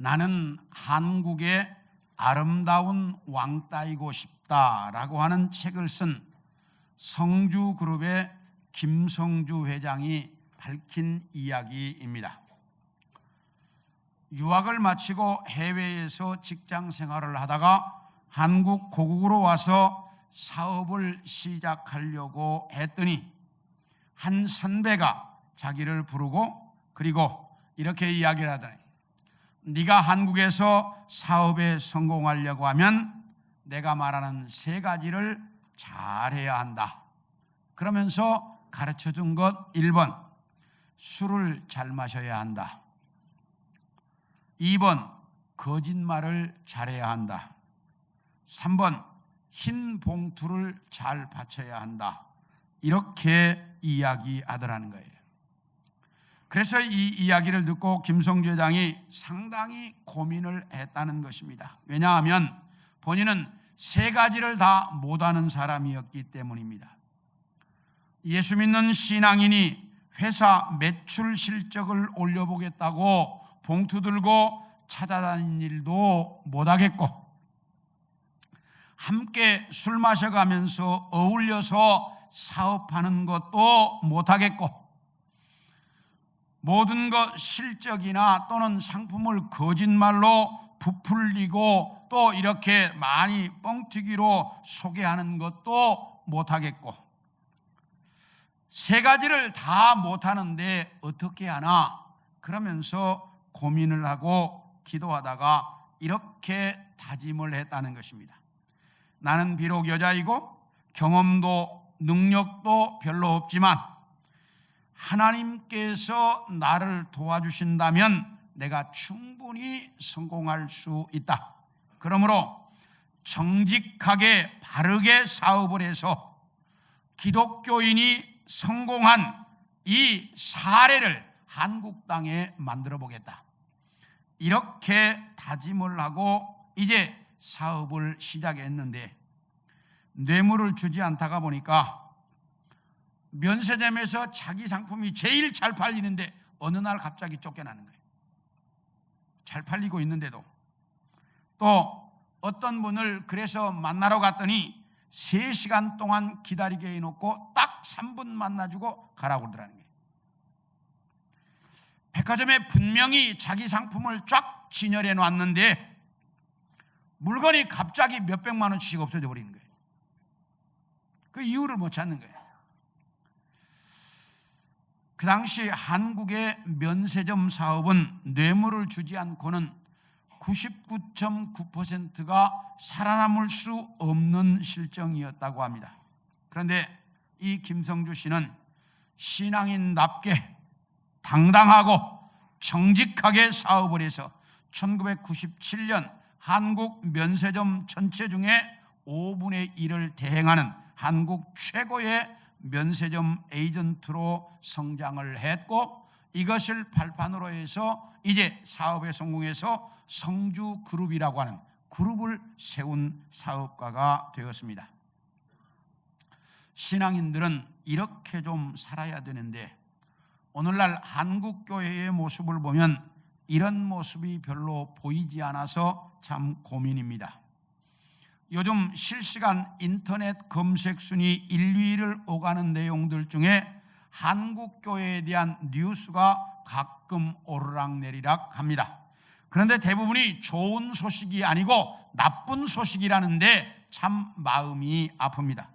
나는 한국의 아름다운 왕따이고 싶다라고 하는 책을 쓴 성주그룹의 김성주 회장이 밝힌 이야기입니다. 유학을 마치고 해외에서 직장 생활을 하다가 한국 고국으로 와서 사업을 시작하려고 했더니 한 선배가 자기를 부르고 그리고 이렇게 이야기를 하더니 네가 한국에서 사업에 성공하려고 하면 내가 말하는 3가지를 잘해야 한다. 그러면서 가르쳐준 것 1번, 술을 잘 마셔야 한다. 2번, 거짓말을 잘해야 한다. 3번, 흰 봉투를 잘 받쳐야 한다. 이렇게 이야기하더라는 거예요. 그래서 이 이야기를 듣고 김성주 회장이 상당히 고민을 했다는 것입니다. 왜냐하면 본인은 3가지를 다 못하는 사람이었기 때문입니다. 예수 믿는 신앙인이 회사 매출 실적을 올려보겠다고 봉투 들고 찾아다니는 일도 못하겠고, 함께 술 마셔가면서 어울려서 사업하는 것도 못하겠고, 모든 것 실적이나 또는 상품을 거짓말로 부풀리고 또 이렇게 많이 뻥튀기로 소개하는 것도 못하겠고, 3가지를 다 못하는데 어떻게 하나 그러면서 고민을 하고 기도하다가 이렇게 다짐을 했다는 것입니다. 나는 비록 여자이고 경험도 능력도 별로 없지만 하나님께서 나를 도와주신다면 내가 충분히 성공할 수 있다. 그러므로 정직하게 바르게 사업을 해서 기독교인이 성공한 이 사례를 한국 땅에 만들어 보겠다. 이렇게 다짐을 하고 이제 사업을 시작했는데 뇌물을 주지 않다가 보니까 면세점에서 자기 상품이 제일 잘 팔리는데 어느 날 갑자기 쫓겨나는 거예요. 잘 팔리고 있는데도. 또 어떤 분을 그래서 만나러 갔더니 3시간 동안 기다리게 해놓고 딱 3분 만나주고 가라고 그러더라는 거예요. 백화점에 분명히 자기 상품을 쫙 진열해 놨는데 물건이 갑자기 몇백만 원씩 없어져 버리는 거예요. 그 이유를 못 찾는 거예요. 그 당시 한국의 면세점 사업은 뇌물을 주지 않고는 99.9%가 살아남을 수 없는 실정이었다고 합니다. 그런데 이 김성주 씨는 신앙인답게 당당하고 정직하게 사업을 해서 1997년 한국 면세점 전체 중에 5분의 1을 대행하는 한국 최고의 면세점 에이전트로 성장을 했고, 이것을 발판으로 해서 이제 사업에 성공해서 성주그룹이라고 하는 그룹을 세운 사업가가 되었습니다. 신앙인들은 이렇게 좀 살아야 되는데 오늘날 한국교회의 모습을 보면 이런 모습이 별로 보이지 않아서 참 고민입니다. 요즘 실시간 인터넷 검색 순위 1위를 오가는 내용들 중에 한국교회에 대한 뉴스가 가끔 오르락내리락 합니다. 그런데 대부분이 좋은 소식이 아니고 나쁜 소식이라는데 참 마음이 아픕니다.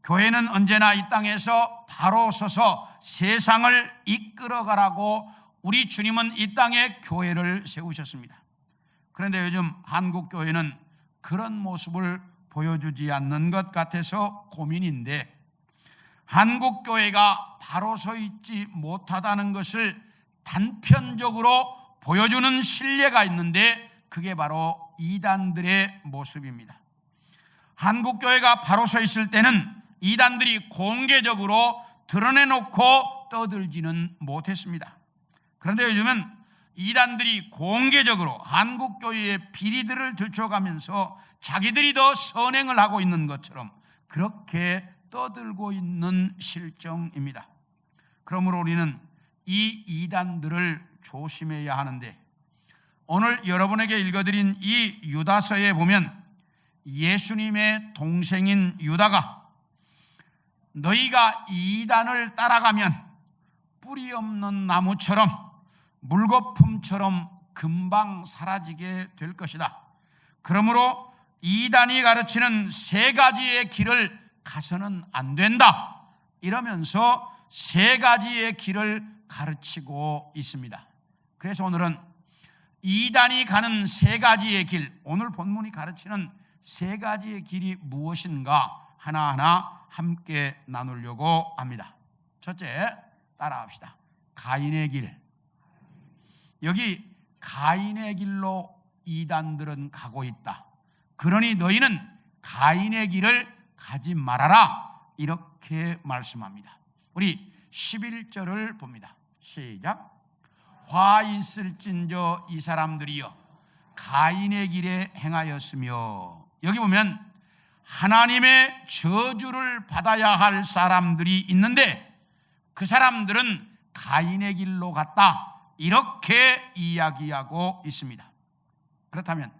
교회는 언제나 이 땅에서 바로 서서 세상을 이끌어가라고 우리 주님은 이 땅에 교회를 세우셨습니다. 그런데 요즘 한국교회는 그런 모습을 보여주지 않는 것 같아서 고민인데, 한국교회가 바로 서 있지 못하다는 것을 단편적으로 보여주는 신뢰가 있는데 그게 바로 이단들의 모습입니다. 한국교회가 바로 서 있을 때는 이단들이 공개적으로 드러내놓고 떠들지는 못했습니다. 그런데 요즘은 이단들이 공개적으로 한국교회의 비리들을 들춰가면서 자기들이 더 선행을 하고 있는 것처럼 그렇게 떠들고 있는 실정입니다. 그러므로 우리는 이 이단들을 조심해야 하는데, 오늘 여러분에게 읽어드린 이 유다서에 보면 예수님의 동생인 유다가 너희가 이단을 따라가면 뿌리 없는 나무처럼 물거품처럼 금방 사라지게 될 것이다. 그러므로 이단이 가르치는 세 가지의 길을 가서는 안 된다. 이러면서 세 가지의 길을 가르치고 있습니다. 그래서 오늘은 이단이 가는 세 가지의 길, 오늘 본문이 가르치는 세 가지의 길이 무엇인가 하나하나 함께 나누려고 합니다. 첫째, 따라합시다. 가인의 길. 여기 가인의 길로 이단들은 가고 있다. 그러니 너희는 가인의 길을 가지 말아라. 이렇게 말씀합니다. 우리 11절을 봅니다. 시작. 화 있을진저 이 사람들이여 가인의 길에 행하였으며, 여기 보면 하나님의 저주를 받아야 할 사람들이 있는데 그 사람들은 가인의 길로 갔다. 이렇게 이야기하고 있습니다. 그렇다면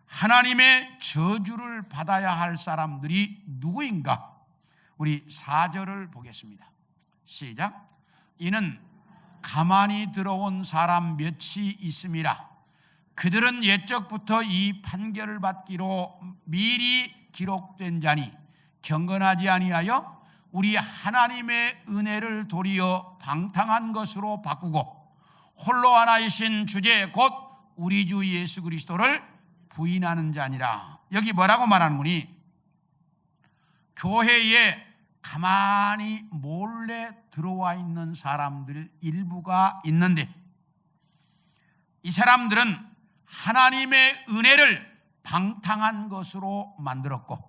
하나님의 저주를 받아야 할 사람들이 누구인가? 우리 4절을 보겠습니다. 시작. 이는 가만히 들어온 사람 몇이 있음이라. 그들은 옛적부터 이 판결을 받기로 미리 기록된 자니 경건하지 아니하여 우리 하나님의 은혜를 도리어 방탕한 것으로 바꾸고 홀로 하나이신 주제 곧 우리 주 예수 그리스도를 부인하는 자니라. 여기 뭐라고 말하는 거니? 교회에 가만히 몰래 들어와 있는 사람들 일부가 있는데 이 사람들은 하나님의 은혜를 방탕한 것으로 만들었고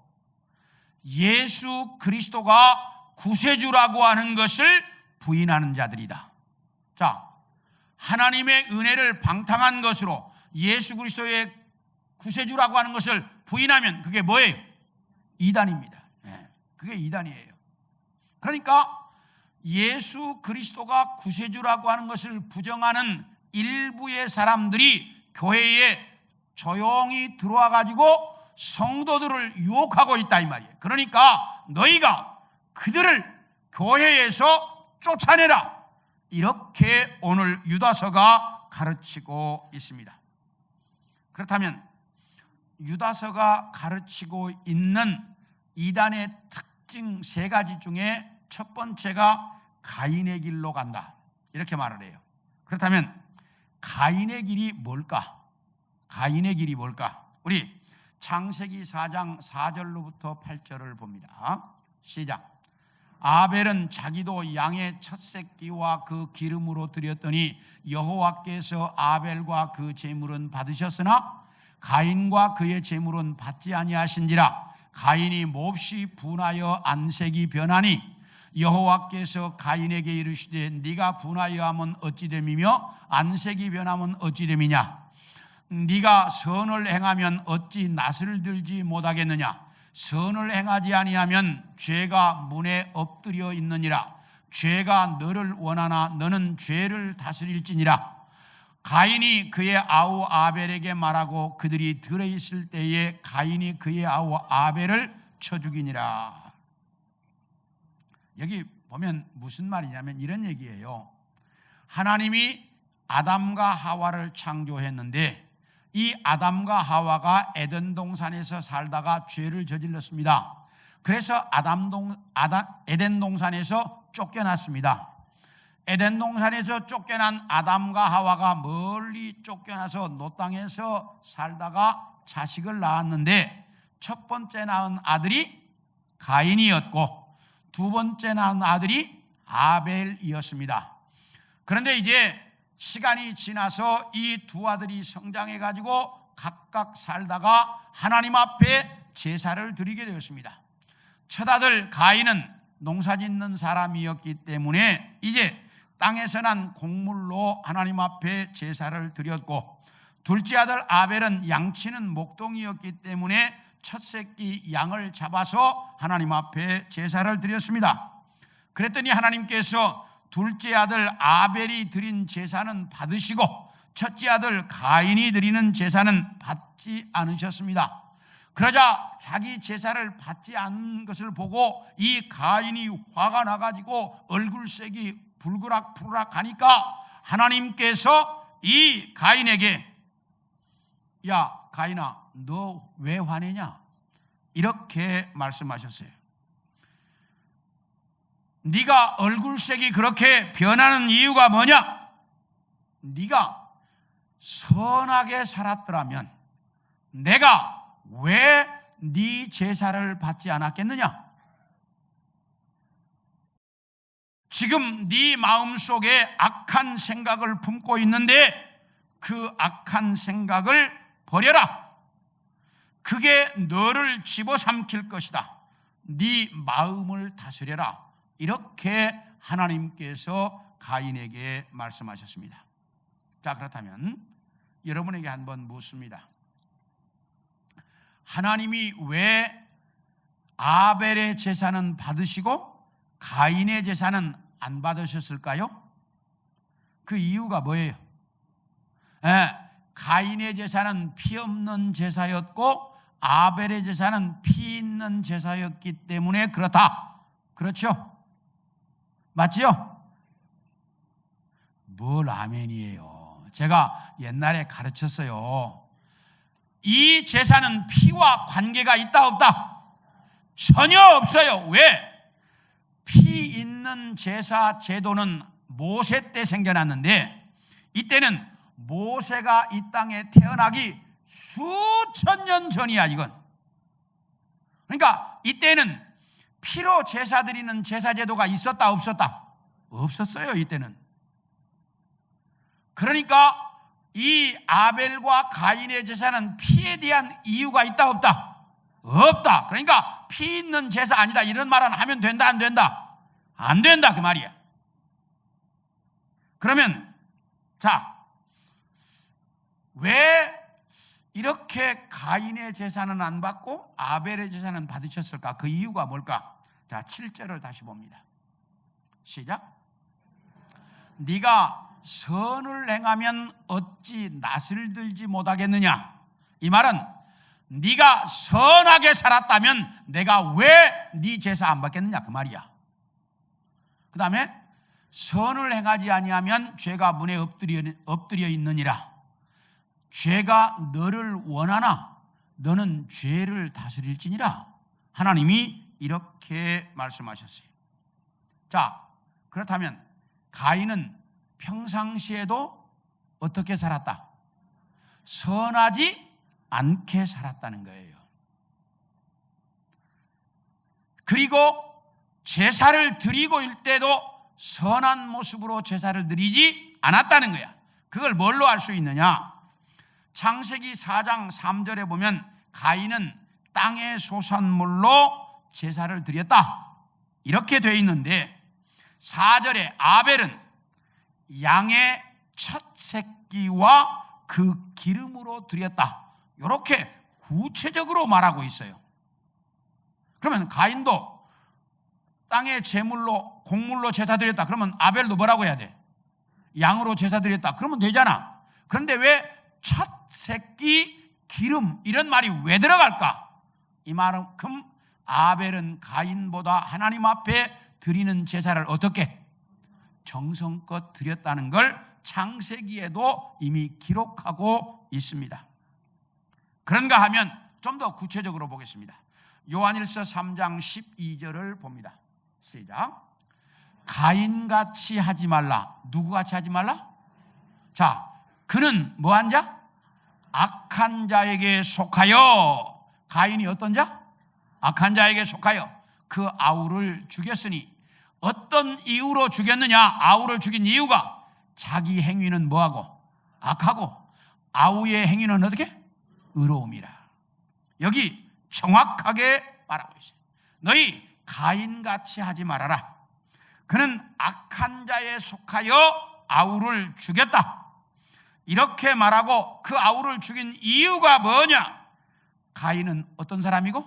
예수 그리스도가 구세주라고 하는 것을 부인하는 자들이다. 자, 하나님의 은혜를 방탕한 것으로 예수 그리스도의 구세주라고 하는 것을 부인하면 그게 뭐예요? 이단입니다. 그게 이단이에요. 그러니까 예수 그리스도가 구세주라고 하는 것을 부정하는 일부의 사람들이 교회에 조용히 들어와 가지고 성도들을 유혹하고 있다 이 말이에요. 그러니까 너희가 그들을 교회에서 쫓아내라. 이렇게 오늘 유다서가 가르치고 있습니다. 그렇다면 유다서가 가르치고 있는 이단의 특징 세 가지 중에 첫 번째가 가인의 길로 간다. 이렇게 말을 해요. 그렇다면 가인의 길이 뭘까? 가인의 길이 뭘까? 우리 창세기 4장 4절로부터 8절을 봅니다. 시작. 아벨은 자기도 양의 첫 새끼와 그 기름으로 드렸더니 여호와께서 아벨과 그 제물은 받으셨으나 가인과 그의 제물은 받지 아니하신지라. 가인이 몹시 분하여 안색이 변하니 여호와께서 가인에게 이르시되 네가 분하여 하면 어찌 됨이며 안색이 변하면 어찌 됨이냐. 네가 선을 행하면 어찌 낫을 들지 못하겠느냐. 선을 행하지 아니하면 죄가 문에 엎드려 있느니라. 죄가 너를 원하나 너는 죄를 다스릴지니라. 가인이 그의 아우 아벨에게 말하고 그들이 들어있을 때에 가인이 그의 아우 아벨을 쳐 죽이니라. 여기 보면 무슨 말이냐면 이런 얘기예요. 하나님이 아담과 하와를 창조했는데 이 아담과 하와가 에덴 동산에서 살다가 죄를 저질렀습니다. 그래서 에덴 동산에서 쫓겨났습니다. 에덴 동산에서 쫓겨난 아담과 하와가 멀리 쫓겨나서 노 땅에서 살다가 자식을 낳았는데 첫 번째 낳은 아들이 가인이었고 두 번째 낳은 아들이 아벨이었습니다. 그런데 이제 시간이 지나서 이 두 아들이 성장해 가지고 각각 살다가 하나님 앞에 제사를 드리게 되었습니다. 첫 아들 가인은 농사짓는 사람이었기 때문에 이제 땅에서 난 곡물로 하나님 앞에 제사를 드렸고 둘째 아들 아벨은 양치는 목동이었기 때문에 첫 새끼 양을 잡아서 하나님 앞에 제사를 드렸습니다. 그랬더니 하나님께서 둘째 아들 아벨이 드린 제사는 받으시고 첫째 아들 가인이 드리는 제사는 받지 않으셨습니다. 그러자 자기 제사를 받지 않은 것을 보고 이 가인이 화가 나가지고 얼굴색이 불그락불그락 하니까 하나님께서 이 가인에게 야 가인아 너 왜 화내냐 이렇게 말씀하셨어요. 네가 얼굴색이 그렇게 변하는 이유가 뭐냐? 네가 선하게 살았더라면 내가 왜 네 제사를 받지 않았겠느냐? 지금 네 마음속에 악한 생각을 품고 있는데 그 악한 생각을 버려라. 그게 너를 집어삼킬 것이다. 네 마음을 다스려라. 이렇게 하나님께서 가인에게 말씀하셨습니다. 자, 그렇다면 여러분에게 한번 묻습니다. 하나님이 왜 아벨의 제사는 받으시고 가인의 제사는 안 받으셨을까요? 그 이유가 뭐예요? 가인의 제사는 피 없는 제사였고 아벨의 제사는 피 있는 제사였기 때문에 그렇다. 그렇죠? 맞지요? 뭘 아멘이에요. 제가 옛날에 가르쳤어요. 이 제사는 피와 관계가 있다 없다? 전혀 없어요. 왜? 피 있는 제사 제도는 모세 때 생겨났는데 이때는 모세가 이 땅에 태어나기 수천 년 전이야 이건. 그러니까 이때는 피로 제사 드리는 제사 제도가 있었다 없었다? 없었어요 이때는. 그러니까 이 아벨과 가인의 제사는 피에 대한 이유가 있다 없다? 없다. 그러니까 피 있는 제사 아니다 이런 말은 하면 된다 안 된다? 안 된다 그 말이야. 그러면 자, 왜 이렇게 가인의 제사는 안 받고 아벨의 제사는 받으셨을까? 그 이유가 뭘까? 자, 7절을 다시 봅니다. 시작. 네가 선을 행하면 어찌 낯을 들지 못하겠느냐? 이 말은 네가 선하게 살았다면 내가 왜 네 제사 안 받겠느냐 그 말이야. 그 다음에 선을 행하지 아니하면 죄가 문에 엎드려 있느니라. 죄가 너를 원하나 너는 죄를 다스릴지니라. 하나님이 이렇게 말씀하셨어요. 자, 그렇다면 가인은 평상시에도 어떻게 살았다? 선하지 않게 살았다는 거예요. 그리고 제사를 드리고 일 때도 선한 모습으로 제사를 드리지 않았다는 거야. 그걸 뭘로 알 수 있느냐? 창세기 4장 3절에 보면 가인은 땅의 소산물로 제사를 드렸다 이렇게 되어 있는데 4절에 아벨은 양의 첫 새끼와 그 기름으로 드렸다 이렇게 구체적으로 말하고 있어요. 그러면 가인도 땅의 제물로 곡물로 제사 드렸다 그러면 아벨도 뭐라고 해야 돼? 양으로 제사 드렸다 그러면 되잖아. 그런데 왜 첫 새끼 기름 이런 말이 왜 들어갈까? 이만큼 아벨은 가인보다 하나님 앞에 드리는 제사를 어떻게? 정성껏 드렸다는 걸 창세기에도 이미 기록하고 있습니다. 그런가 하면 좀 더 구체적으로 보겠습니다. 요한일서 3장 12절을 봅니다. 시작. 가인같이 하지 말라. 누구같이 하지 말라? 자, 그는 뭐한 자? 악한 자에게 속하여. 가인이 어떤 자? 악한 자에게 속하여 그 아우를 죽였으니 어떤 이유로 죽였느냐? 아우를 죽인 이유가 자기 행위는 뭐하고? 악하고 아우의 행위는 어떻게? 의로움이라. 여기 정확하게 말하고 있어요. 너희 가인같이 하지 말아라. 그는 악한 자에 속하여 아우를 죽였다. 이렇게 말하고 그 아우를 죽인 이유가 뭐냐? 가인은 어떤 사람이고?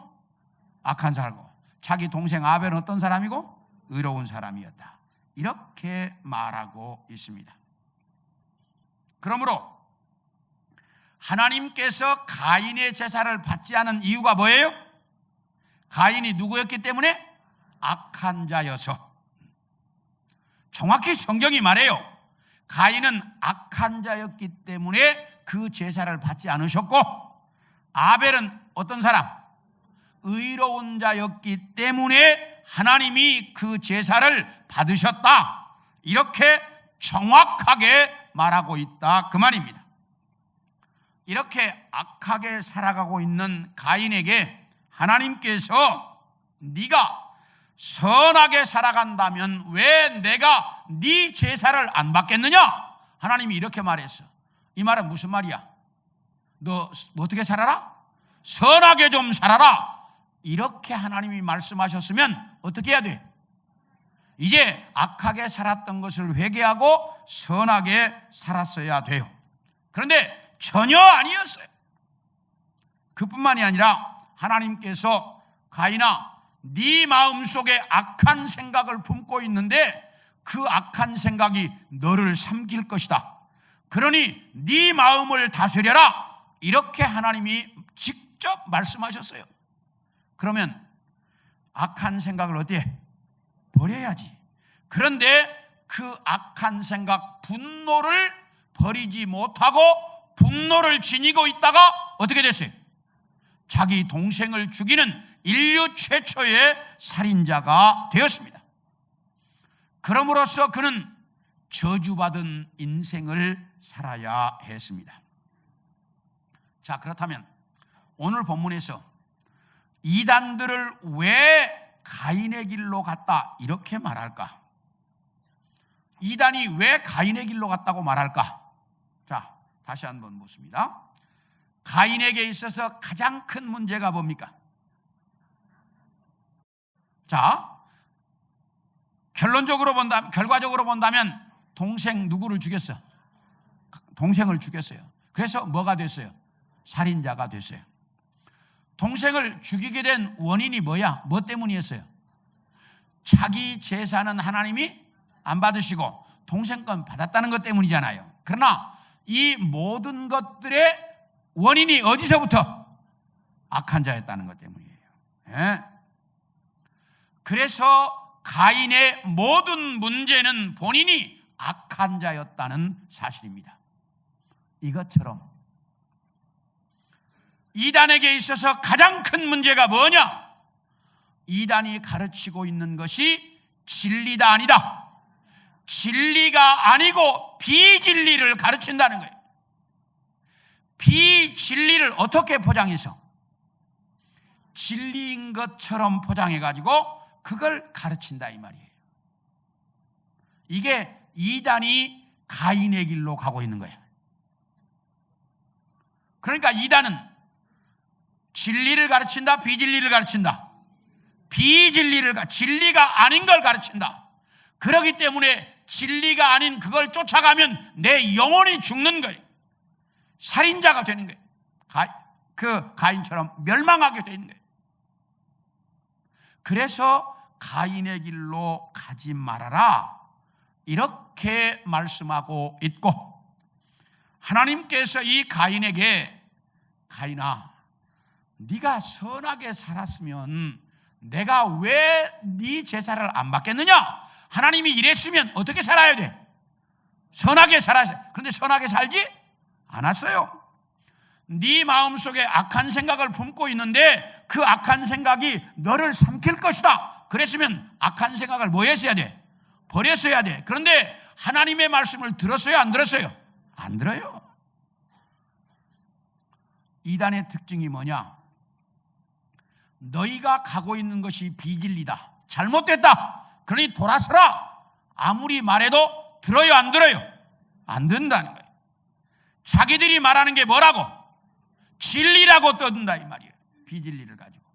악한 사람이고 자기 동생 아벨은 어떤 사람이고? 의로운 사람이었다. 이렇게 말하고 있습니다. 그러므로 하나님께서 가인의 제사를 받지 않은 이유가 뭐예요? 가인이 누구였기 때문에? 악한 자여서. 정확히 성경이 말해요. 가인은 악한 자였기 때문에 그 제사를 받지 않으셨고, 아벨은 어떤 사람? 의로운 자였기 때문에 하나님이 그 제사를 받으셨다. 이렇게 정확하게 말하고 있다 그 말입니다. 이렇게 악하게 살아가고 있는 가인에게 하나님께서 네가 선하게 살아간다면 왜 내가 네 제사를 안 받겠느냐? 하나님이 이렇게 말했어. 이 말은 무슨 말이야? 너 어떻게 살아라? 선하게 좀 살아라. 이렇게 하나님이 말씀하셨으면 어떻게 해야 돼? 이제 악하게 살았던 것을 회개하고 선하게 살았어야 돼요. 그런데 전혀 아니었어요. 그뿐만이 아니라 하나님께서 가인아, 네 마음속에 악한 생각을 품고 있는데 그 악한 생각이 너를 삼킬 것이다. 그러니 네 마음을 다스려라. 이렇게 하나님이 직접 말씀하셨어요. 그러면 악한 생각을 어떻게 버려야지. 그런데 그 악한 생각, 분노를 버리지 못하고 분노를 지니고 있다가 어떻게 됐어요? 자기 동생을 죽이는 인류 최초의 살인자가 되었습니다. 그럼으로써 그는 저주받은 인생을 살아야 했습니다. 자, 그렇다면 오늘 본문에서 이단들을 왜 가인의 길로 갔다 이렇게 말할까? 이단이 왜 가인의 길로 갔다고 말할까? 자, 다시 한번 묻습니다. 가인에게 있어서 가장 큰 문제가 뭡니까? 자, 결과적으로 본다면 동생 누구를 죽였어? 동생을 죽였어요. 그래서 뭐가 됐어요? 살인자가 됐어요. 동생을 죽이게 된 원인이 뭐야? 뭐 때문이었어요? 자기 제사는 하나님이 안 받으시고 동생 건 받았다는 것 때문이잖아요. 그러나 이 모든 것들의 원인이 어디서부터? 악한 자였다는 것 때문이에요. 예? 그래서 가인의 모든 문제는 본인이 악한 자였다는 사실입니다. 이것처럼 이단에게 있어서 가장 큰 문제가 뭐냐? 이단이 가르치고 있는 것이 진리다 아니다. 진리가 아니고 비진리를 가르친다는 거예요. 비진리를 어떻게 포장해서? 진리인 것처럼 포장해가지고 그걸 가르친다 이 말이에요. 이게 이단이 가인의 길로 가고 있는 거예요. 그러니까 이단은 진리를 가르친다, 비진리를 가르친다. 진리가 아닌 걸 가르친다. 그렇기 때문에 진리가 아닌 그걸 쫓아가면 내 영혼이 죽는 거예요. 살인자가 되는 거예요. 가인처럼 멸망하게 되는 거예요. 그래서 가인의 길로 가지 말아라. 이렇게 말씀하고 있고, 하나님께서 이 가인에게 가인아, 네가 선하게 살았으면 내가 왜 네 제사를 안 받겠느냐? 하나님이 이랬으면 어떻게 살아야 돼? 선하게 살아야. 그런데 선하게 살지 않았어요. 네 마음속에 악한 생각을 품고 있는데 그 악한 생각이 너를 삼킬 것이다. 그랬으면 악한 생각을 뭐 했어야 돼? 버렸어야 돼. 그런데 하나님의 말씀을 들었어요? 안 들었어요? 안 들어요. 이단의 특징이 뭐냐? 너희가 가고 있는 것이 비진리다. 잘못됐다. 그러니 돌아서라. 아무리 말해도 들어요? 안 들어요? 안 듣는다는 거예요. 자기들이 말하는 게 뭐라고? 진리라고 떠든다 이 말이에요. 비진리를 가지고.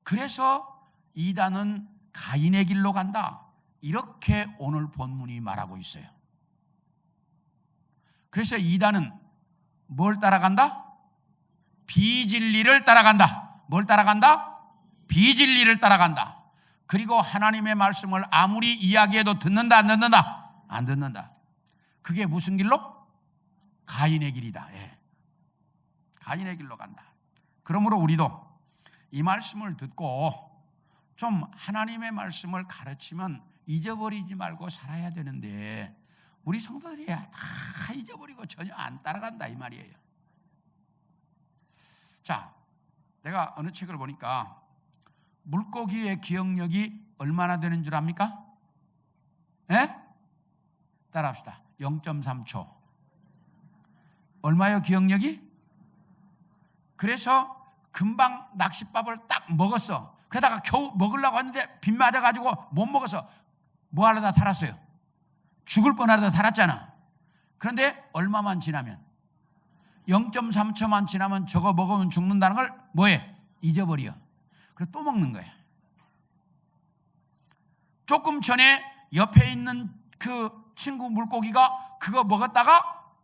그래서 이단은 가인의 길로 간다. 이렇게 오늘 본문이 말하고 있어요. 그래서 이단은 뭘 따라간다? 비진리를 따라간다. 뭘 따라간다? 비진리를 따라간다. 그리고 하나님의 말씀을 아무리 이야기해도 듣는다 안 듣는다? 안 듣는다. 그게 무슨 길로? 가인의 길이다. 예. 가인의 길로 간다. 그러므로 우리도 이 말씀을 듣고 좀 하나님의 말씀을 가르치면 잊어버리지 말고 살아야 되는데 우리 성도들이 다 잊어버리고 전혀 안 따라간다 이 말이에요. 자, 내가 어느 책을 보니까 물고기의 기억력이 얼마나 되는 줄 압니까? 예? 따라합시다. 0.3초. 얼마요 기억력이? 그래서 금방 낚싯밥을 딱 먹었어. 그러다가 겨우 먹으려고 했는데 빗 맞아가지고 못 먹어서 뭐 하려다 살았어요? 죽을 뻔하려다 살았잖아. 그런데 얼마만 지나면 0.3초만 지나면 저거 먹으면 죽는다는 걸 뭐해? 잊어버려. 그래서 또 먹는 거야. 조금 전에 옆에 있는 그 친구 물고기가 그거 먹었다가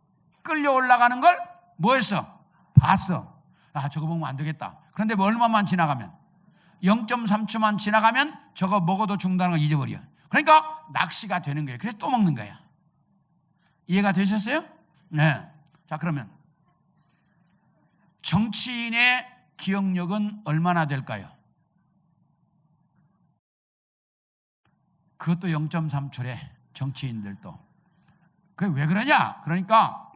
끌려 올라가는 걸 뭐 했어? 봤어. 아, 저거 먹으면 안 되겠다. 그런데 뭐 얼마만 지나가면 0.3초만 지나가면 저거 먹어도 죽는다는 걸 잊어버려. 그러니까 낚시가 되는 거예요. 그래서 또 먹는 거야. 이해가 되셨어요? 네. 자, 그러면 정치인의 기억력은 얼마나 될까요? 그것도 0.3초래. 정치인들도. 그게 왜 그러냐? 그러니까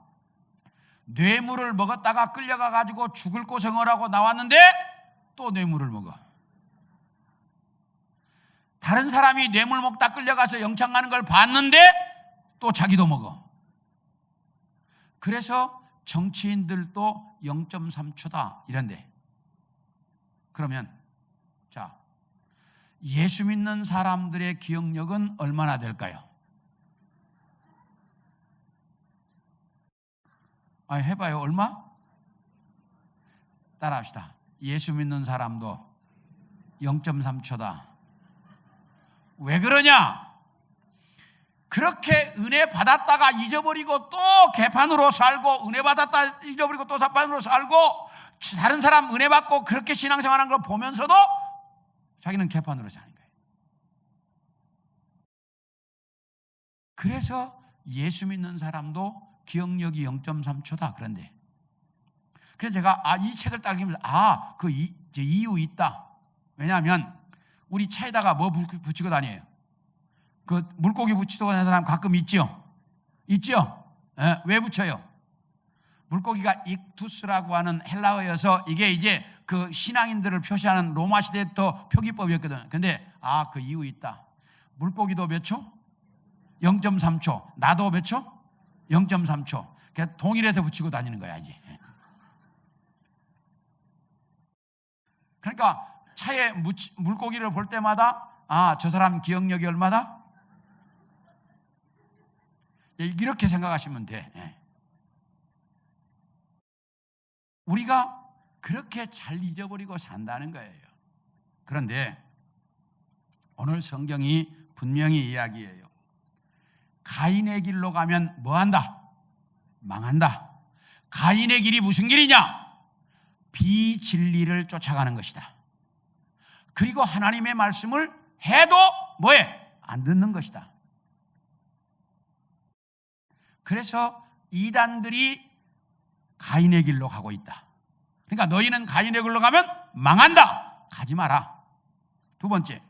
뇌물을 먹었다가 끌려가 가지고 죽을 고생을 하고 나왔는데 또 뇌물을 먹어. 다른 사람이 뇌물 먹다 끌려가서 영창 가는 걸 봤는데 또 자기도 먹어. 그래서 정치인들도 0.3초다 이런데. 그러면 자, 예수 믿는 사람들의 기억력은 얼마나 될까요? 아니, 해봐요. 얼마? 따라합시다. 예수 믿는 사람도 0.3초다. 왜 그러냐? 그렇게 은혜 받았다가 잊어버리고 또 개판으로 살고, 은혜 받았다 잊어버리고 또 개판으로 살고, 다른 사람 은혜 받고 그렇게 신앙생활하는 걸 보면서도 자기는 개판으로 사는 거예요. 그래서 예수 믿는 사람도 기억력이 0.3초다. 그런데 그래서 제가 이 책을 딱 읽으면서 그 이유 있다. 왜냐하면 우리 차에다가 뭐 붙이고 다녀요? 그 물고기 붙이고 다니는 사람 가끔 있죠? 있죠? 예, 왜 붙여요? 물고기가 익투스라고 하는 헬라어여서 이게 이제 그 신앙인들을 표시하는 로마 시대부터 표기법이었거든. 근데 그 이유 있다. 물고기도 몇 초? 0.3초. 나도 몇 초? 0.3초. 그냥 동일해서 붙이고 다니는 거야 이제. 그러니까 차에 물고기를 볼 때마다 저 사람 기억력이 얼마나? 이렇게 생각하시면 돼. 우리가 그렇게 잘 잊어버리고 산다는 거예요. 그런데 오늘 성경이 분명히 이야기해요. 가인의 길로 가면 뭐한다? 망한다. 가인의 길이 무슨 길이냐? 비진리를 쫓아가는 것이다. 그리고 하나님의 말씀을 해도 뭐해? 안 듣는 것이다. 그래서 이단들이 가인의 길로 가고 있다. 그러니까 너희는 가인의 길로 가면 망한다. 가지 마라. 두 번째,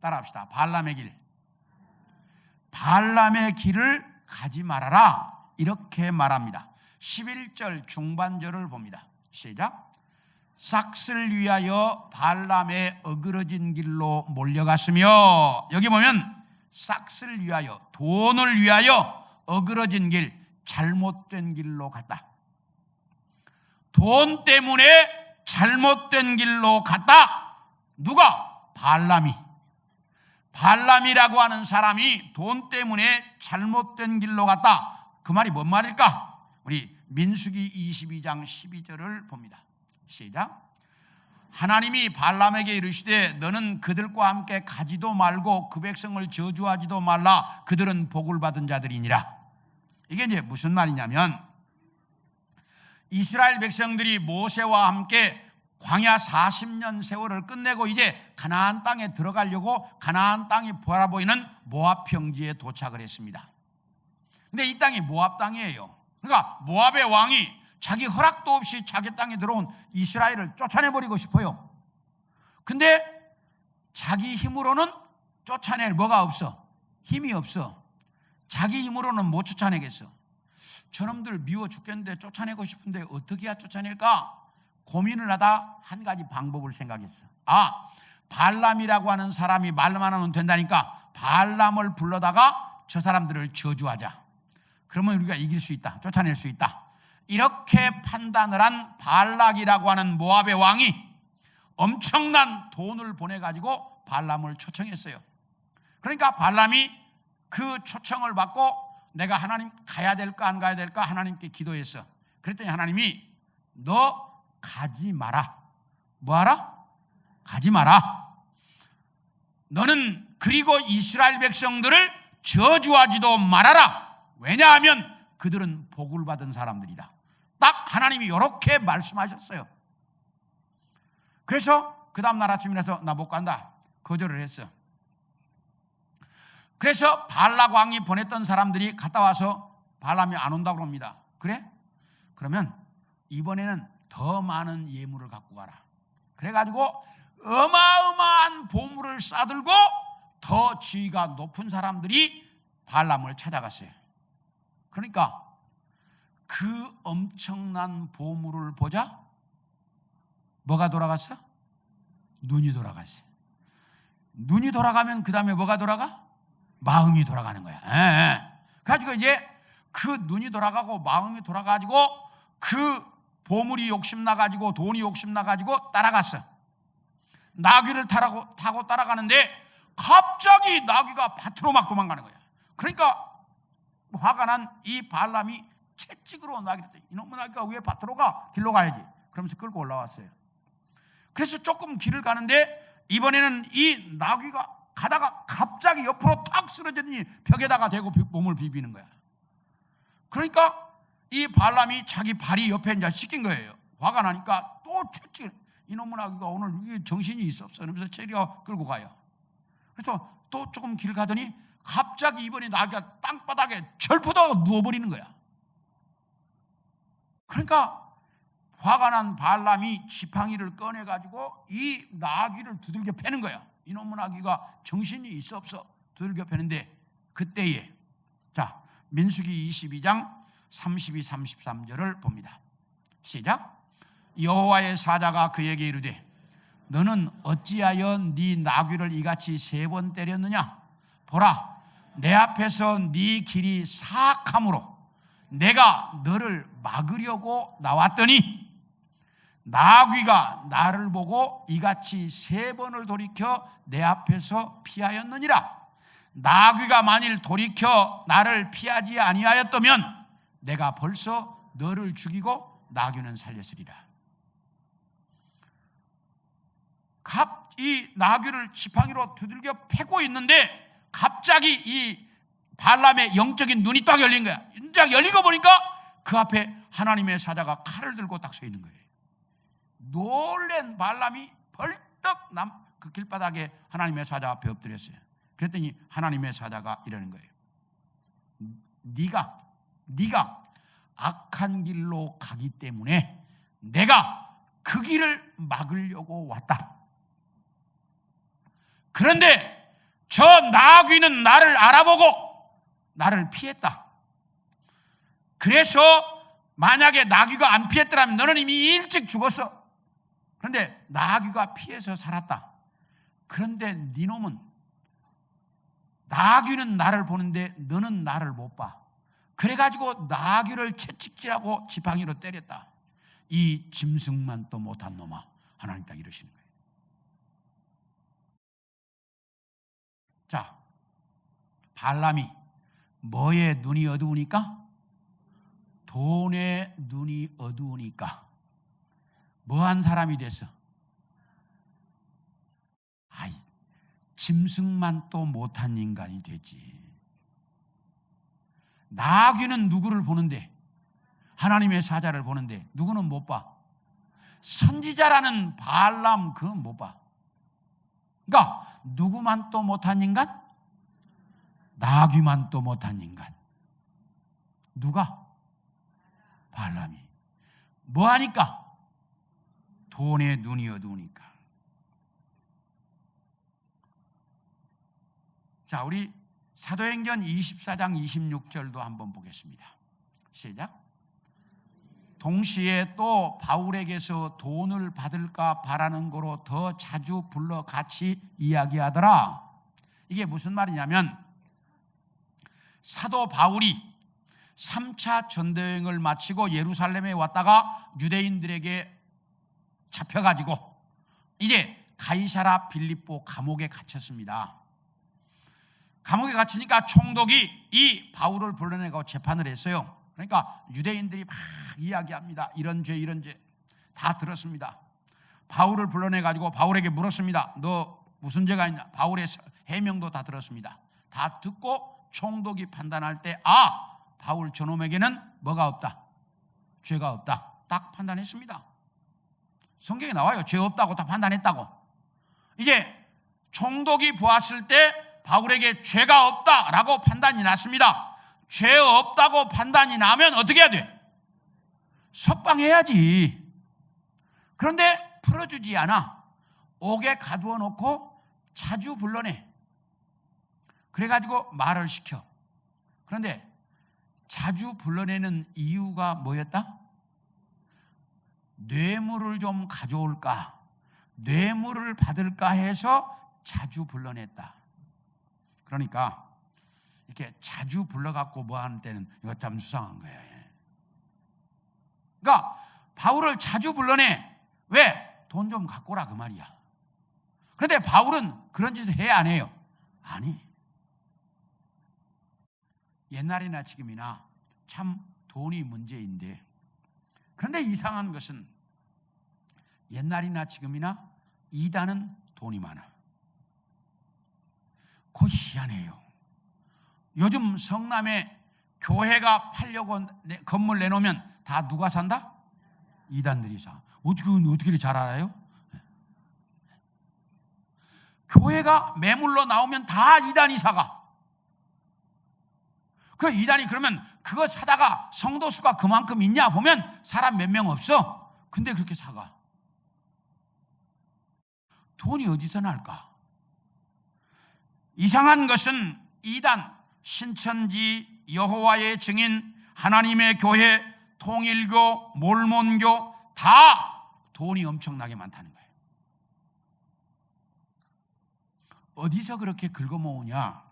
따라합시다. 발람의 길. 발람의 길을 가지 말아라. 이렇게 말합니다. 11절 중반절을 봅니다. 시작. 삭슬 위하여 발람의 어그러진 길로 몰려갔으며, 여기 보면 삭슬 위하여, 돈을 위하여 어그러진 길, 잘못된 길로 갔다. 돈 때문에 잘못된 길로 갔다. 누가? 발람이. 발람이라고 하는 사람이 돈 때문에 잘못된 길로 갔다. 그 말이 뭔 말일까? 우리 민수기 22장 12절을 봅니다. 시작. 하나님이 발람에게 이르시되 너는 그들과 함께 가지도 말고 그 백성을 저주하지도 말라. 그들은 복을 받은 자들이니라. 이게 이제 무슨 말이냐면, 이스라엘 백성들이 모세와 함께 광야 40년 세월을 끝내고 이제 가나안 땅에 들어가려고 가나안 땅이 바라보이는 모압 평지에 도착을 했습니다. 근데 이 땅이 모압 땅이에요. 그러니까 모압의 왕이 자기 허락도 없이 자기 땅에 들어온 이스라엘을 쫓아내버리고 싶어요. 근데 자기 힘으로는 쫓아낼 뭐가 없어? 힘이 없어. 자기 힘으로는 못 쫓아내겠어. 저놈들 미워 죽겠는데 쫓아내고 싶은데 어떻게 해야 쫓아낼까? 고민을 하다 한 가지 방법을 생각했어. 발람이라고 하는 사람이 말만 하면 된다니까 발람을 불러다가 저 사람들을 저주하자. 그러면 우리가 이길 수 있다. 쫓아낼 수 있다. 이렇게 판단을 한 발락이라고 하는 모압의 왕이 엄청난 돈을 보내가지고 발람을 초청했어요. 그러니까 발람이 그 초청을 받고 내가 하나님 가야 될까 안 가야 될까 하나님께 기도했어. 그랬더니 하나님이 너 가지 마라. 뭐하라? 가지 마라. 너는 그리고 이스라엘 백성들을 저주하지도 말아라. 왜냐하면 그들은 복을 받은 사람들이다. 딱 하나님이 이렇게 말씀하셨어요. 그래서 그 다음날 아침에 일어나서 나 못 간다. 거절을 했어. 그래서 발락 왕이 보냈던 사람들이 갔다 와서 발람이 안 온다고 합니다. 그래? 그러면 이번에는 더 많은 예물을 갖고 가라. 그래가지고 어마어마한 보물을 싸들고 더 지위가 높은 사람들이 발람을 찾아갔어요. 그러니까 그 엄청난 보물을 보자 뭐가 돌아갔어? 눈이 돌아갔어. 눈이 돌아가면 그 다음에 뭐가 돌아가? 마음이 돌아가는 거야. 그래가지고 이제 그 눈이 돌아가고 마음이 돌아가지고 그 보물이 욕심나가지고 돈이 욕심나가지고 따라갔어. 나귀를 타고 따라가는데 갑자기 나귀가 밭으로 막 도망가는 거야. 그러니까 화가 난 이 발람이 채찍으로 나귀를 때 이놈의 나귀가 왜 밭으로 가? 길로 가야지. 그러면서 끌고 올라왔어요. 그래서 조금 길을 가는데 이번에는 이 나귀가 가다가 갑자기 옆으로 탁 쓰러지더니 벽에다가 대고 몸을 비비는 거야. 그러니까 이 발람이 자기 발이 옆에 이제 씻긴 거예요. 화가 나니까 또 채찍, 이놈의 나귀가 오늘 정신이 있어 없어? 그러면서 채리어 끌고 가요. 그래서 또 조금 길 가더니 갑자기 이번에 나귀가 땅바닥에 절푸다가 누워버리는 거야. 그러니까 화가 난 발람이 지팡이를 꺼내가지고 이 나귀를 두들겨 패는 거야. 이놈의 나귀가 정신이 있어 없어? 두들겨 패는데 그때에 자 민수기 22장 32, 33절을 봅니다. 시작. 여호와의 사자가 그에게 이르되 너는 어찌하여 네 나귀를 이같이 3번 때렸느냐? 보라, 내 앞에서 네 길이 사악함으로 내가 너를 막으려고 나왔더니 나귀가 나를 보고 이같이 3번을 돌이켜 내 앞에서 피하였느니라. 나귀가 만일 돌이켜 나를 피하지 아니하였다면 내가 벌써 너를 죽이고 나귀는 살렸으리라. 이 나귀를 지팡이로 두들겨 패고 있는데 갑자기 이 발람의 영적인 눈이 딱 열린 거야. 딱 열리고 보니까 그 앞에 하나님의 사자가 칼을 들고 딱 서 있는 거예요. 놀란 발람이 벌떡 그 길바닥에 하나님의 사자 앞에 엎드렸어요. 그랬더니 하나님의 사자가 이러는 거예요. 네가 악한 길로 가기 때문에 내가 그 길을 막으려고 왔다. 그런데 저 나귀는 나를 알아보고 나를 피했다. 그래서 만약에 나귀가 안 피했더라면 너는 이미 일찍 죽었어. 그런데 나귀가 피해서 살았다. 그런데 네 놈은 나귀는 나를 보는데 너는 나를 못 봐. 그래가지고 나귀를 채찍질하고 지팡이로 때렸다. 이 짐승만 또 못한 놈아. 하나님 딱 이러시는 거예요. 자, 발람이 뭐에 눈이 어두우니까? 돈에 눈이 어두우니까 뭐한 사람이 됐어? 짐승만 또 못한 인간이 됐지. 나귀는 누구를 보는데? 하나님의 사자를 보는데 누구는 못 봐? 선지자라는 발람 그건 못 봐. 그러니까 누구만 또 못한 인간? 나귀만 또 못한 인간. 누가? 발람이. 뭐 하니까? 돈에 눈이 어두우니까. 자, 우리 사도행전 24장 26절도 한번 보겠습니다. 시작. 동시에 또 바울에게서 돈을 받을까 바라는 거로 더 자주 불러 같이 이야기하더라. 이게 무슨 말이냐면 사도 바울이 3차 전도여행을 마치고 예루살렘에 왔다가 유대인들에게 잡혀가지고 이제 가이사라 빌립보 감옥에 gat혔습니다. 감옥에 갇히니까 총독이 이 바울을 불러내고 재판을 했어요. 그러니까 유대인들이 막 이야기합니다. 이런 죄 다 들었습니다. 바울을 불러내가지고 바울에게 물었습니다. 너 무슨 죄가 있냐? 바울의 해명도 다 들었습니다. 다 듣고 총독이 판단할 때 바울 저놈에게는 뭐가 없다? 죄가 없다. 딱 판단했습니다. 성경에 나와요. 죄 없다고 다 판단했다고. 이제 총독이 보았을 때 바울에게 죄가 없다라고 판단이 났습니다. 죄 없다고 판단이 나면 어떻게 해야 돼? 석방해야지. 그런데 풀어주지 않아. 옥에 가두어 놓고 자주 불러내. 그래가지고 말을 시켜. 그런데 자주 불러내는 이유가 뭐였다? 뇌물을 좀 가져올까, 뇌물을 받을까 해서 자주 불러냈다. 그러니까 이렇게 자주 불러갖고 뭐 하는 때는 이거 참 수상한 거야. 그러니까 바울을 자주 불러내. 왜? 돈 좀 갖고 오라 그 말이야. 그런데 바울은 그런 짓을 해 안 해요? 아니. 옛날이나 지금이나 참 돈이 문제인데, 그런데 이상한 것은 옛날이나 지금이나 이단은 돈이 많아. 그거 희한해요. 요즘 성남에 교회가 팔려고 건물 내놓으면 다 누가 산다? 이단들이 사. 어떻게 잘 알아요? 교회가 매물로 나오면 다 이단이 사가. 그 이단이 그러면 그거 사다가 성도 수가 그만큼 있냐 보면 사람 몇 명 없어. 근데 그렇게 사가. 돈이 어디서 날까? 이상한 것은 이단, 신천지, 여호와의 증인, 하나님의 교회, 통일교, 몰몬교 다 돈이 엄청나게 많다는 거예요. 어디서 그렇게 긁어모으냐?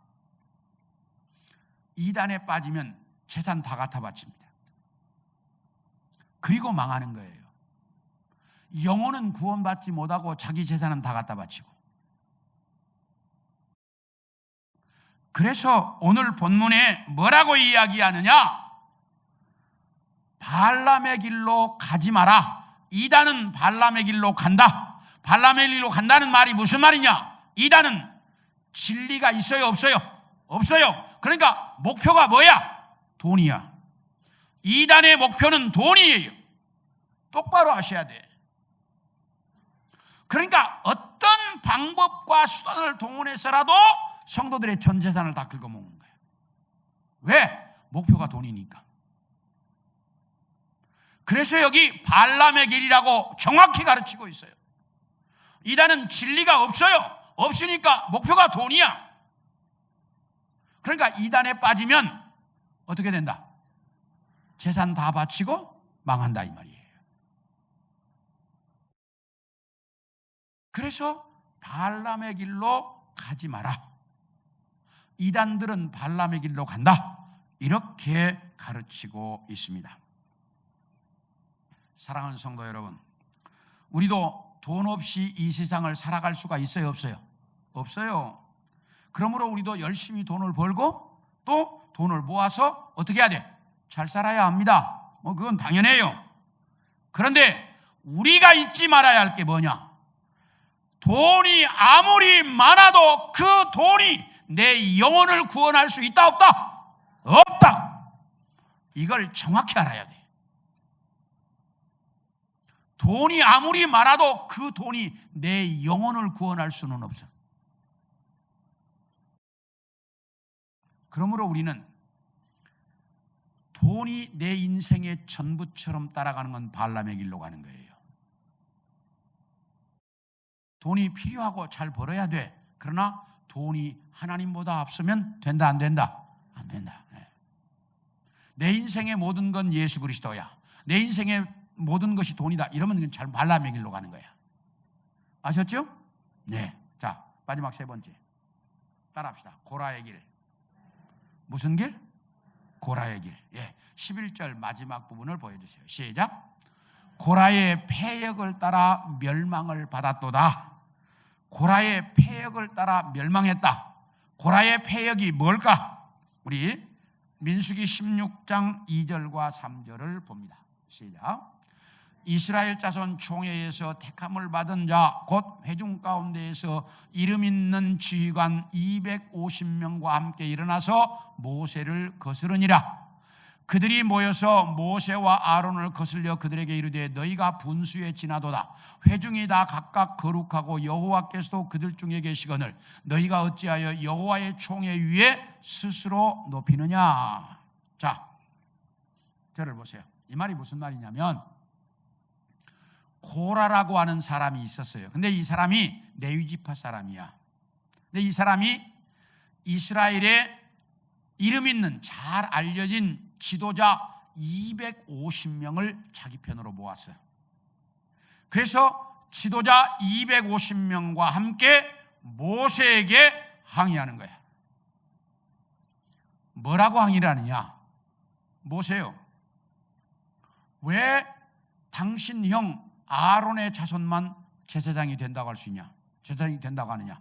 이단에 빠지면 재산 다 갖다 바칩니다. 그리고 망하는 거예요. 영혼은 구원받지 못하고 자기 재산은 다 갖다 바치고. 그래서 오늘 본문에 뭐라고 이야기하느냐? 발람의 길로 가지 마라. 이단은 발람의 길로 간다. 발람의 길로 간다는 말이 무슨 말이냐? 이단은 진리가 있어요, 없어요? 없어요. 그러니까 목표가 뭐야? 돈이야. 이단의 목표는 돈이에요. 똑바로 아셔야 돼. 그러니까 어떤 방법과 수단을 동원해서라도 성도들의 전 재산을 다 긁어먹는 거예요. 왜? 목표가 돈이니까. 그래서 여기 발람의 길이라고 정확히 가르치고 있어요. 이단은 진리가 없어요. 없으니까 목표가 돈이야. 그러니까 이단에 빠지면 어떻게 된다? 재산 다 바치고 망한다 이 말이에요. 그래서 발람의 길로 가지 마라. 이단들은 발람의 길로 간다. 이렇게 가르치고 있습니다. 사랑하는 성도 여러분, 우리도 돈 없이 이 세상을 살아갈 수가 있어요, 없어요? 없어요. 그러므로 우리도 열심히 돈을 벌고 또 돈을 모아서 어떻게 해야 돼? 잘 살아야 합니다. 그건 당연해요. 그런데 우리가 잊지 말아야 할 게 뭐냐? 돈이 아무리 많아도 그 돈이 내 영혼을 구원할 수 있다, 없다? 없다. 이걸 정확히 알아야 돼. 돈이 아무리 많아도 그 돈이 내 영혼을 구원할 수는 없어. 그러므로 우리는 돈이 내 인생의 전부처럼 따라가는 건 발람의 길로 가는 거예요. 돈이 필요하고 잘 벌어야 돼. 그러나 돈이 하나님보다 앞서면 된다, 안 된다? 안 된다. 내 인생의 모든 건 예수 그리스도야. 내 인생의 모든 것이 돈이다. 이러면 잘 발람의 길로 가는 거야. 아셨죠? 네. 자, 마지막 세 번째. 따라합시다. 고라의 길. 무슨 길? 고라의 길. 11절 마지막 부분을 보여주세요. 시작. 고라의 패역을 따라 멸망을 받았도다. 고라의 패역을 따라 멸망했다. 고라의 패역이 뭘까? 우리 민수기 16장 2절과 3절을 봅니다. 시작. 이스라엘 자손 총회에서 택함을 받은 자 곧 회중 가운데에서 이름 있는 지휘관 250명과 함께 일어나서 모세를 거스르니라. 그들이 모여서 모세와 아론을 거슬려 그들에게 이르되 너희가 분수에 지나도다. 회중이 다 각각 거룩하고 여호와께서도 그들 중에 계시거늘 너희가 어찌하여 여호와의 총회 위에 스스로 높이느냐. 자, 저를 보세요. 이 말이 무슨 말이냐면 고라라고 하는 사람이 있었어요. 근데 이 사람이 레위지파 사람이야. 근데 이 사람이 이스라엘의 이름 있는 잘 알려진 지도자 250명을 자기 편으로 모았어요. 그래서 지도자 250명과 함께 모세에게 항의하는 거야. 뭐라고 항의를 하느냐? 모세요, 왜 당신 형 아론의 자손만 제사장이 된다고 할 수 있냐? 제사장이 된다고 하느냐?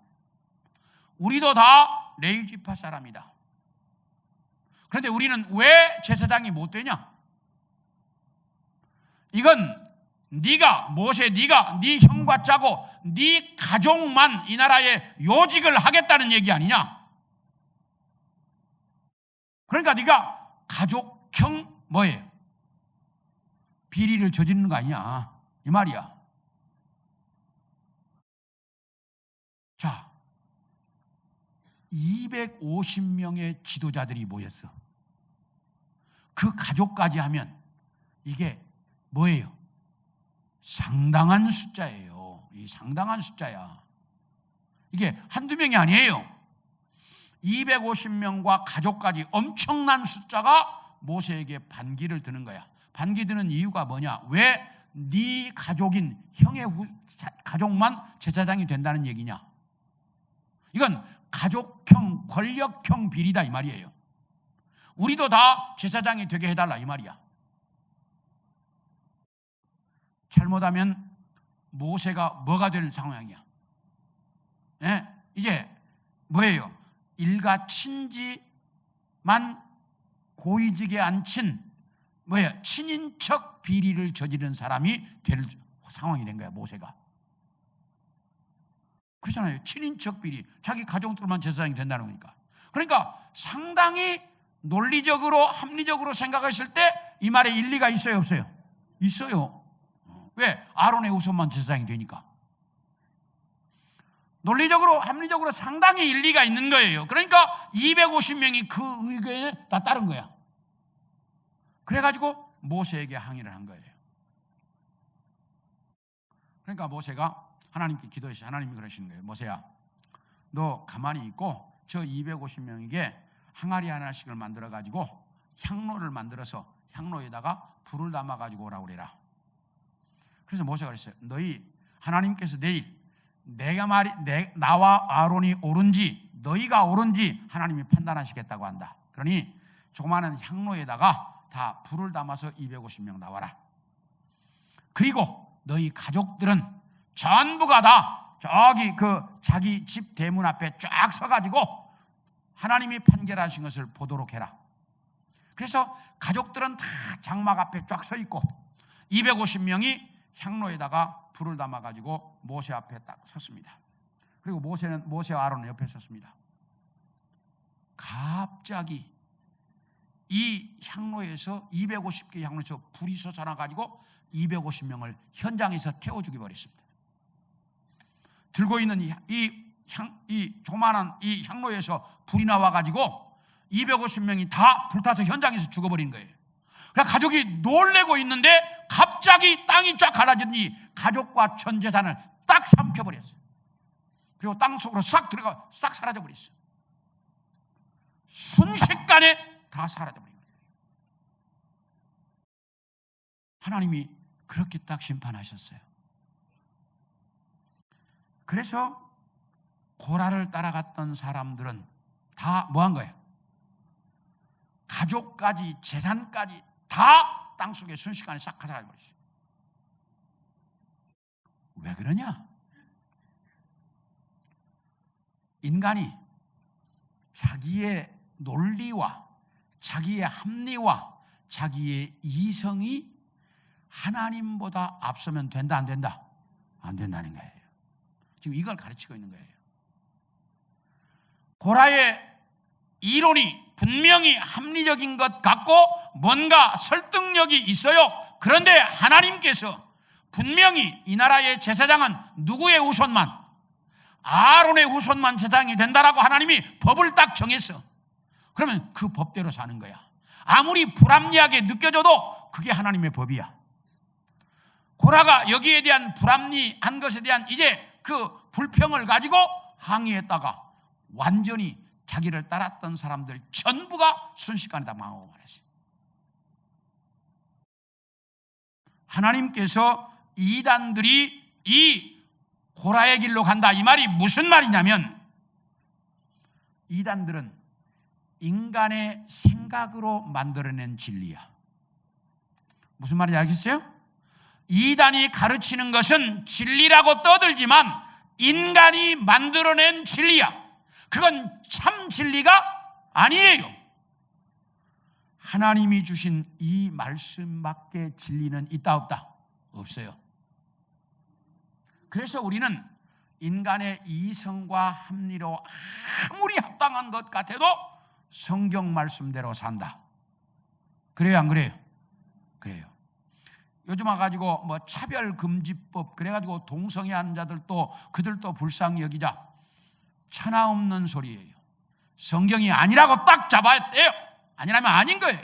우리도 다 레위지파 사람이다. 그런데 우리는 왜 제사장이 못 되냐? 이건 네가 모세, 네가 네 형과 짜고 네 가족만 이 나라의 요직을 하겠다는 얘기 아니냐? 그러니까 네가 가족형 뭐예요? 비리를 저지르는 거 아니냐? 이 말이야. 자, 250명의 지도자들이 모였어. 그 가족까지 하면 이게 뭐예요? 상당한 숫자예요. 이 상당한 숫자야. 이게 한두 명이 아니에요. 250명과 가족까지 엄청난 숫자가 모세에게 반기를 드는 거야. 반기 드는 이유가 뭐냐? 왜 네 가족인 형의 가족만 제사장이 된다는 얘기냐? 이건 가족형, 권력형 비리다 이 말이에요. 우리도 다 제사장이 되게 해달라 이 말이야. 잘못하면 모세가 뭐가 되는 상황이야? 이게 뭐예요? 일가 친지만 고위직에 앉힌 친인척 비리를 저지른 사람이 될 상황이 된 거야, 모세가. 그렇잖아요. 친인척 비리. 자기 가족들만 제사장이 된다는 거니까. 그러니까 상당히 논리적으로, 합리적으로 생각했을 때 이 말에 일리가 있어요, 없어요? 있어요. 왜? 아론의 후손만 제사장이 되니까. 논리적으로, 합리적으로 상당히 일리가 있는 거예요. 그러니까 250명이 그 의견에 다 따른 거야. 그래가지고 모세에게 항의를 한 거예요. 그러니까 모세가 하나님께 기도했어요. 하나님이 그러시는 거예요. 모세야, 너 가만히 있고 저 250명에게 항아리 하나씩을 만들어가지고 향로를 만들어서 향로에다가 불을 담아가지고 오라고 그래라. 그래서 모세가 그랬어요. 너희 하나님께서 내일 나와 아론이 옳은지 너희가 옳은지 하나님이 판단하시겠다고 한다. 그러니 조그마한 향로에다가 다 불을 담아서 250명 나와라. 그리고 너희 가족들은 전부가 다 저기 자기 집 대문 앞에 쫙 서가지고 하나님이 판결하신 것을 보도록 해라. 그래서 가족들은 다 장막 앞에 쫙 서 있고 250명이 향로에다가 불을 담아가지고 모세 앞에 딱 섰습니다. 그리고 모세와 아론은 옆에 섰습니다. 갑자기 이 향로에서 250개 향로에서 불이 솟아나가지고 250명을 현장에서 태워 죽여버렸습니다. 들고 있는 이 조만한 이 향로에서 불이 나와가지고 250명이 다 불타서 현장에서 죽어버린 거예요. 그러니까 가족이 놀래고 있는데 갑자기 땅이 쫙 갈라졌니 가족과 전 재산을 딱 삼켜버렸어요. 그리고 땅 속으로 싹 들어가 싹 사라져버렸어요. 순식간에 다 사라져버린 거예요. 하나님이 그렇게 딱 심판하셨어요. 그래서 고라를 따라갔던 사람들은 다 뭐 한 거예요? 가족까지 재산까지 다 땅속에 순식간에 싹 사라져버렸어요. 왜 그러냐? 인간이 자기의 논리와 자기의 합리와 자기의 이성이 하나님보다 앞서면 된다 안 된다? 안 된다는 거예요. 지금 이걸 가르치고 있는 거예요. 고라의 이론이 분명히 합리적인 것 같고 뭔가 설득력이 있어요. 그런데 하나님께서 분명히 이 나라의 제사장은 누구의 후손만? 아론의 후손만 제사장이 된다라고 하나님이 법을 딱 정했어. 그러면 그 법대로 사는 거야. 아무리 불합리하게 느껴져도 그게 하나님의 법이야. 고라가 여기에 대한 불합리한 것에 대한 이제 그 불평을 가지고 항의했다가 완전히 자기를 따랐던 사람들 전부가 순식간에 다 망하고 말했어요. 하나님께서 이단들이 이 고라의 길로 간다 이 말이 무슨 말이냐면 이단들은 인간의 생각으로 만들어낸 진리야. 무슨 말인지 알겠어요? 이단이 가르치는 것은 진리라고 떠들지만 인간이 만들어낸 진리야. 그건 참 진리가 아니에요. 하나님이 주신 이 말씀밖에 진리는 있다 없다? 없어요. 그래서 우리는 인간의 이성과 합리로 아무리 합당한 것 같아도 성경 말씀대로 산다. 그래요 안 그래요? 그래요. 요즘 와가지고 뭐 차별금지법 그래가지고 동성애한 자들도 그들도 불쌍히 여기자. 천하 없는 소리예요. 성경이 아니라고 딱 잡아야 돼요. 아니라면 아닌 거예요.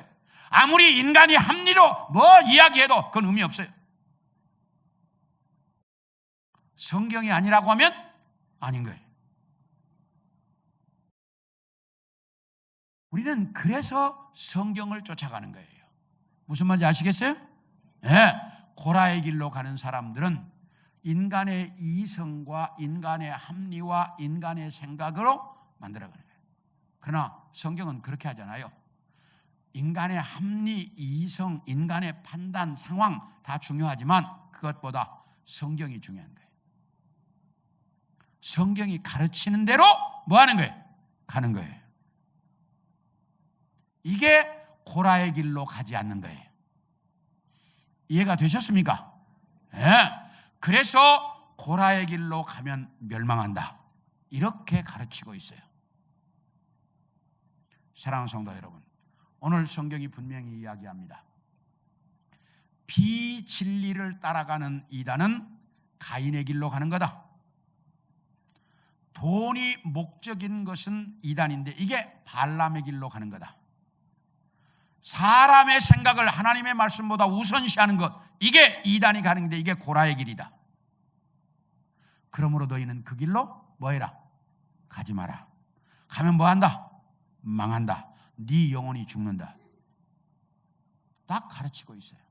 아무리 인간이 합리로 뭐 이야기해도 그건 의미 없어요. 성경이 아니라고 하면 아닌 거예요. 우리는 그래서 성경을 쫓아가는 거예요. 무슨 말인지 아시겠어요? 네. 고라의 길로 가는 사람들은 인간의 이성과 인간의 합리와 인간의 생각으로 만들어가는 거예요. 그러나 성경은 그렇게 하잖아요. 인간의 합리, 이성, 인간의 판단, 상황 다 중요하지만 그것보다 성경이 중요한 거예요. 성경이 가르치는 대로 뭐 하는 거예요? 가는 거예요. 이게 고라의 길로 가지 않는 거예요. 이해가 되셨습니까? 네. 그래서 고라의 길로 가면 멸망한다. 이렇게 가르치고 있어요. 사랑하는 성도 여러분, 오늘 성경이 분명히 이야기합니다. 비진리를 따라가는 이단은 가인의 길로 가는 거다. 돈이 목적인 것은 이단인데 이게 발람의 길로 가는 거다. 사람의 생각을 하나님의 말씀보다 우선시하는 것, 이게 이단이 가는 길인데 이게 고라의 길이다. 그러므로 너희는 그 길로 뭐 해라? 가지 마라. 가면 뭐 한다? 망한다. 네 영혼이 죽는다. 딱 가르치고 있어요.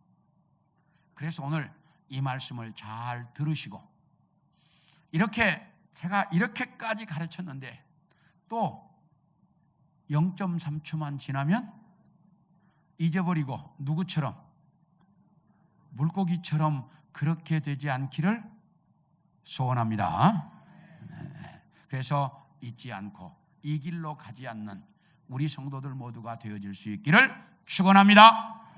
그래서 오늘 이 말씀을 잘 들으시고, 이렇게 제가 이렇게까지 가르쳤는데 또 0.3초만 지나면 잊어버리고 누구처럼, 물고기처럼 그렇게 되지 않기를 소원합니다. 그래서 잊지 않고 이 길로 가지 않는 우리 성도들 모두가 되어질 수 있기를 축원합니다.